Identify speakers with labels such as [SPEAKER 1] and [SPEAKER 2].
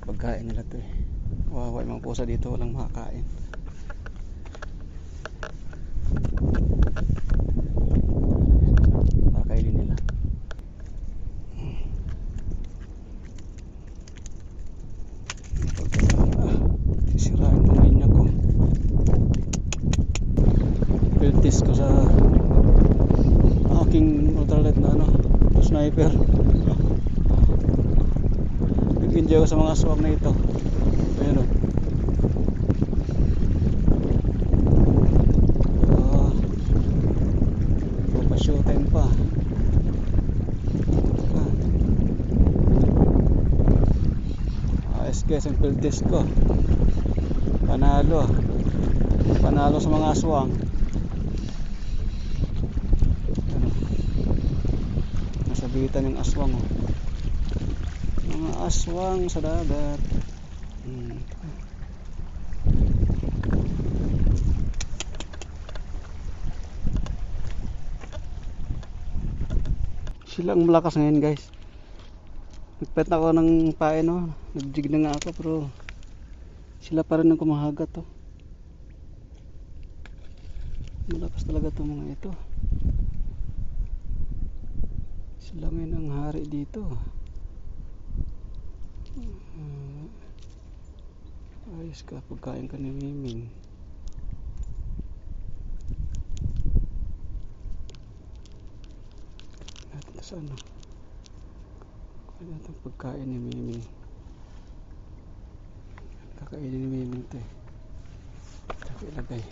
[SPEAKER 1] pagkain nila to eh. Wawa yung mga pusa dito, walang makakain. Para kainin nila. Sisirain itong linya ko. Piltis ko sa aking ultralight na sniper. Nag-enjoy ko sa mga aswang na ito. Ayan o. Showtime pa. Ayos guys, ang piltis ko. Panalo sa mga aswang. Nasabitan yung aswang oh. Mga aswang sa dagat. Sila ang malakas ngayon guys. Nagpet ako ng pain oh. Nagjig na nga ako pero sila pa rin ang kumahagat oh. Malakas talaga itong mga ito. Sila ngayon ang hari dito. Ayos ka, pagkain ka ni Miming. Natin sa ano. Kaya itong pagkain ni Miming. Kakainin ni Miming ito eh. Ito ilagay.